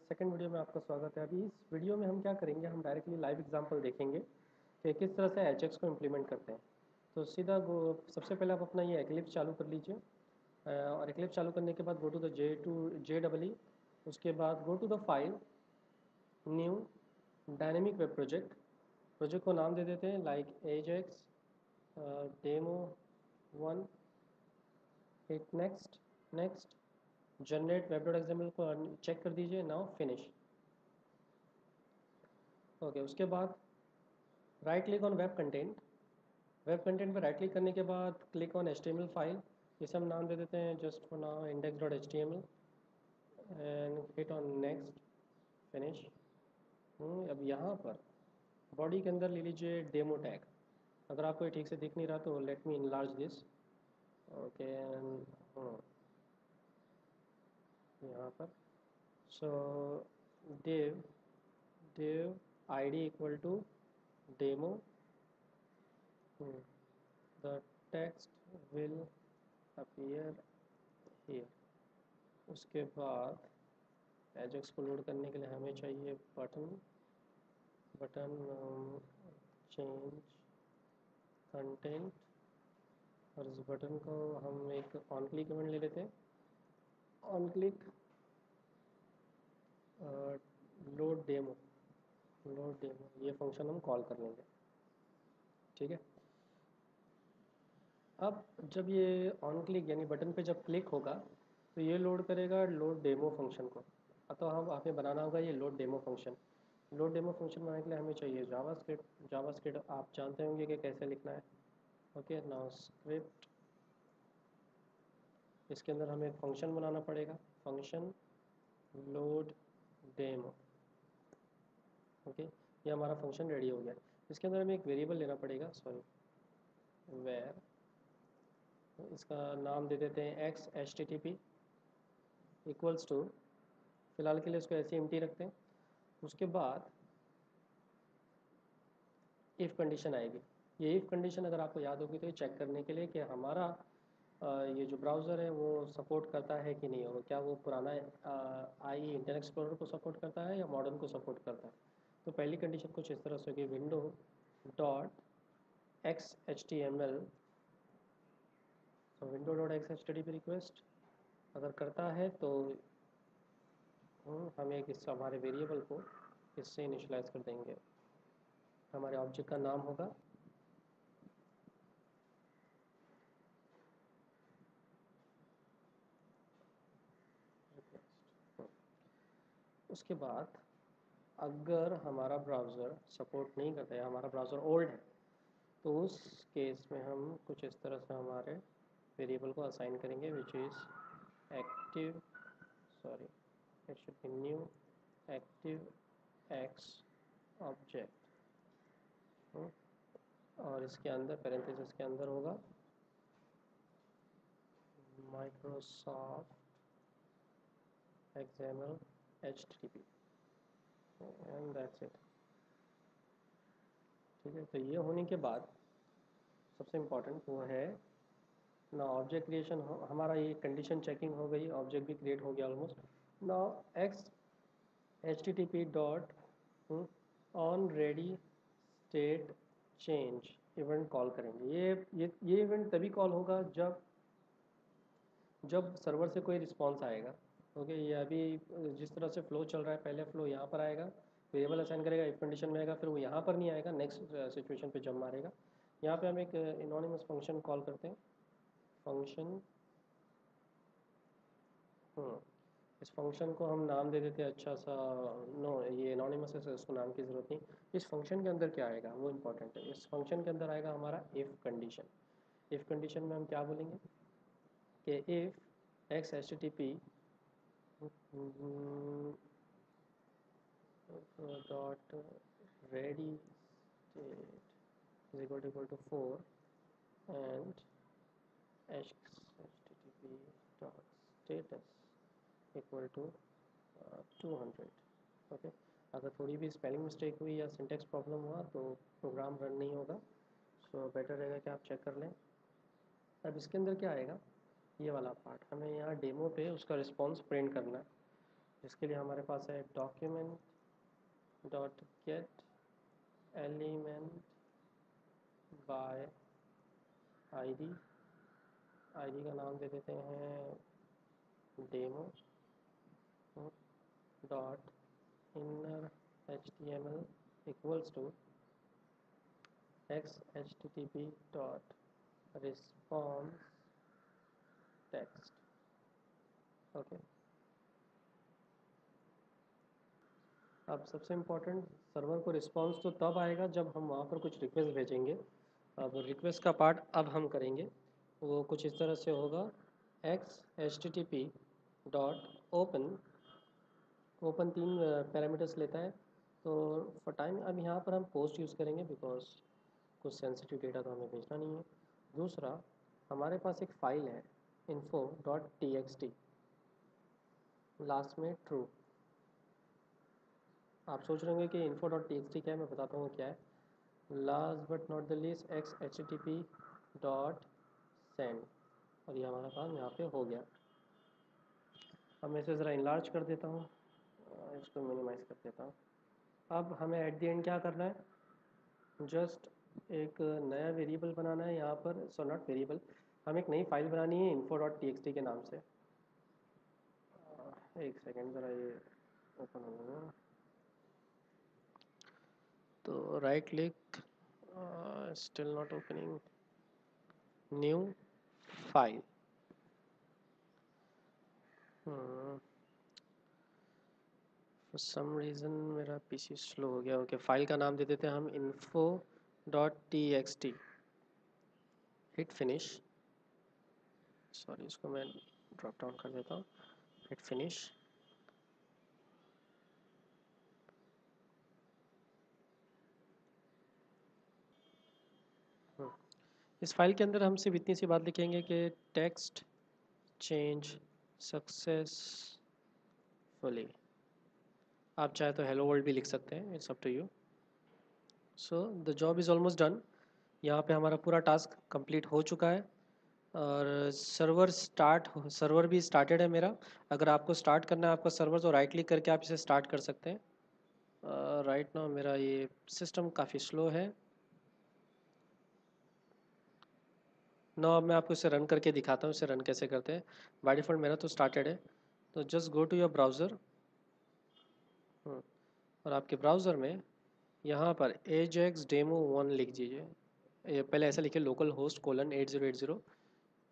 Second video में आपका स्वागत है। अभी इस वीडियो में हम क्या करेंगे, हम डायरेक्टली लाइव एग्जांपल देखेंगे कि किस तरह से एचएक्स को इम्प्लीमेंट करते हैं। तो सीधा सबसे पहले आप अपना ये एक्लिप्स चालू कर लीजिए और एक्लिप्स चालू करने के बाद गो टू द जे उसके बाद go to the file new dynamic web project. Project को नाम दे देते हैं like Ajax demo 1। Hit next. Next generate web dot XML को चेक कर दीजिए। Now finish. ओके उसके बाद right click on web content. Web content पर राइट क्लिक करने के बाद क्लिक ऑन HTML फाइल। इसे हम नाम दे देते हैं just for now index.html and hit on next finish. अब यहाँ पर बॉडी के अंदर ले लीजिए डेमो टैग। अगर आपको ये ठीक से दिख नहीं रहा तो let me enlarge this. Okay यहाँ पर so div div id equal to demo. the text will appear here। उसके बाद एजेक्स को लोड करने के लिए हमें चाहिए बटन चेंज कंटेंट। और इस बटन को हम एक ऑन क्लिक इवेंट ले लेते हैं। ऑन क्लिक लोड डेमो ये फंक्शन हम कॉल कर लेंगे। ठीक है। अब जब ये ऑन क्लिक यानी बटन पे जब क्लिक होगा तो ये लोड करेगा लोड डेमो फंक्शन को। तो हम हमें बनाना होगा ये load demo function. Load demo function बनाने के लिए हमें चाहिए जावास्क्रिप्ट आप जानते होंगे कि कैसे लिखना है। Okay now script. इसके अंदर हमें एक फंक्शन बनाना पड़ेगा, फंक्शन लोड डेमो। ओके ये हमारा फंक्शन रेडी हो गया। इसके अंदर हमें एक वेरिएबल लेना पड़ेगा, सॉरी वेर। इसका नाम दे देते हैं X H T T P equals to, फिलहाल के लिए इसको ऐसे एम्प्टी रखते हैं। उसके बाद इफ़ कंडीशन आएगी। ये इफ़ कंडीशन अगर आपको याद होगी तो ये चेक करने के लिए कि हमारा ये जो ब्राउज़र है वो सपोर्ट करता है कि नहीं, और क्या वो पुराना आई इंटरनेट एक्सप्लोरर को सपोर्ट करता है या मॉडर्न को सपोर्ट करता है। तो पहली कंडीशन कुछ इस तरह से होगी, window dot X H T M L. तो window dot X H T T P request अगर करता है तो हम एक इससे हमारे वेरिएबल को इससे इनिशलाइज कर देंगे। हमारे ऑब्जेक्ट का नाम होगा रिक्वेस्ट। उसके बाद अगर हमारा ब्राउज़र सपोर्ट नहीं करता है, हमारा ब्राउज़र ओल्ड है, तो उस केस में हम कुछ इस तरह से हमारे वेरिएबल को असाइन करेंगे which is active, sorry it should be new active x object. और इसके अंदर पैरेंथेसिस के अंदर होगा Microsoft XML HTTP and that's it. ठीक है। तो ये होने के बाद सबसे इम्पोर्टेंट वो है ना ऑब्जेक्ट क्रिएशन। हमारा ये कंडीशन चेकिंग हो गई, ऑब्जेक्ट भी क्रिएट हो गया ऑलमोस्ट। ना x HTTP dot on ready state change event call करेंगे। ये इवेंट तभी कॉल होगा जब सर्वर से कोई रिस्पॉन्स आएगा। ओके ये अभी जिस तरह से फ्लो चल रहा है, पहले फ्लो यहाँ पर आएगा, वेरिएबल असाइन करेगा, इफ कंडीशन में आएगा, फिर वो यहाँ पर नहीं आएगा, नेक्स्ट सिचुएशन पे जब मारेगा। यहाँ पे हम एक एनोनिमस फंक्शन कॉल करते हैं, फंक्शन इस फंक्शन को हम नाम दे देते हैं अच्छा सा। नो ये एनोनिमस है, इसको नाम की ज़रूरत नहीं। इस फंक्शन के अंदर क्या आएगा वो इम्पोर्टेंट है। इस फंक्शन के अंदर आएगा हमारा इफ़ कंडीशन। इफ़ कंडीशन में हम क्या बोलेंगे कि if x H T T P dot ready state is equal to 4 and http dot status equal to 200। Okay अगर थोड़ी भी स्पेलिंग मिस्टेक हुई या सिंटेक्स प्रॉब्लम हुआ तो प्रोग्राम रन नहीं होगा। सो बेटर रहेगा कि आप चेक कर लें। अब इसके अंदर क्या आएगा, ये वाला पार्ट हमें यहाँ डेमो पे उसका रिस्पॉन्स प्रिंट करना है। इसके लिए हमारे पास है document dot get element by ID. ID का नाम दे देते हैं demo dot inner HTML equals to x http dot response text. Okay, अब सबसे इम्पोर्टेंट, सर्वर को रिस्पॉन्स तो तब आएगा जब हम वहाँ पर कुछ रिक्वेस्ट भेजेंगे। अब रिक्वेस्ट का पार्ट अब हम करेंगे, वो कुछ इस तरह से होगा x http dot open. Open 3 parameters लेता है। तो फॉर टाइम अब यहाँ पर हम पोस्ट यूज़ करेंगे बिकॉज कुछ सेंसिटिव डेटा तो हमें भेजना नहीं है। दूसरा, हमारे पास एक फ़ाइल है info.txt, लास्ट में ट्रू। आप सोच रहे होंगे कि info.txt क्या है, मैं बताता हूँ क्या है। Last but not the least x http dot send, और ये हमारा काम यहाँ पे हो गया। अब मैं इसे ज़रा इनलार्ज कर देता हूँ, इसको मिनिमाइज़ कर देता हूँ। अब हमें एट द एंड क्या करना है, जस्ट एक नया वेरिएबल बनाना है यहाँ पर। सो नॉट वेरिएबल, हमें एक नई फाइल बनानी है info.txt के नाम से। एक सेकेंड ज़रा ये ओपन होगा। तो right click, still not opening, new file. For some reason मेरा पीसी स्लो हो गया। ओके, फाइल का नाम दे देते हैं हम info.txt। हिट फिनिश, सॉरी इसको मैं ड्रॉप डाउन कर देता हूँ, हिट फिनिश। इस फाइल के अंदर हम सिर्फ इतनी सी बात लिखेंगे कि टेक्स्ट चेंज सक्सेसफुली। आप चाहे तो हेलो वर्ल्ड भी लिख सकते हैं, it's up to you. So the job is almost done. यहाँ पे हमारा पूरा टास्क कंप्लीट हो चुका है और सर्वर भी स्टार्टेड है मेरा। अगर आपको स्टार्ट करना है आपका सर्वर, तो राइट क्लिक करके आप इसे स्टार्ट कर सकते हैं। राइट नाउ मेरा ये सिस्टम काफ़ी स्लो है। नो, अब मैं आपको इसे रन करके दिखाता हूँ, इसे रन कैसे करते हैं। बाय डिफ़ॉल्ट मेरा तो स्टार्टेड है, तो just go to your browser और आपके ब्राउज़र में यहाँ पर ajax demo 1 लिख दीजिए। ये पहले ऐसा लिखिए लोकल होस्ट कोलन 8080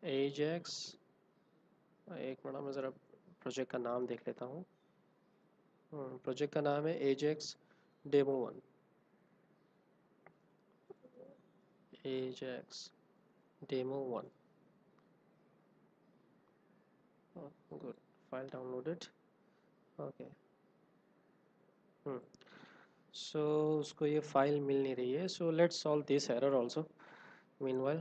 ajax। एक मिनट, मैं ज़रा प्रोजेक्ट का नाम देख लेता हूँ। प्रोजेक्ट का नाम है ajax demo 1। ajax demo 1, good, file downloaded. Okay, so उसको ये फाइल मिल नहीं रही है। So let's solve this error also meanwhile.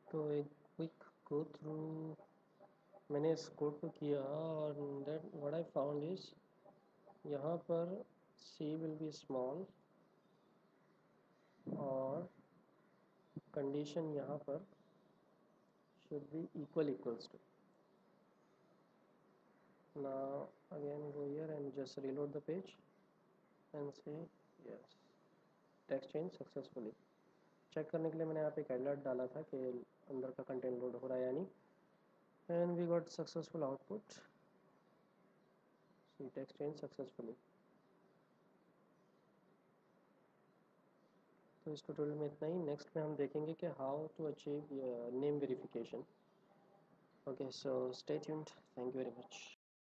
तो एक क्विक गो थ्रू, मैंने इस कोड को किया और that what I found is, यहाँ पर c विल बी स्मॉल और कंडीशन यहाँ पर should be equals to. Now again go here and just reload the page and say yes, text change successfully। Check करने के लिए मैंने यहाँ पे एक अलर्ट डाला था कि अंदर का कंटेंट लोड हो रहा है या नहीं, and we got successful output, see text change successfully। तो इस ट्यूटोरियल में इतना ही। नेक्स्ट में हम देखेंगे कि how to achieve name verification. Okay, so stay tuned, thank you very much.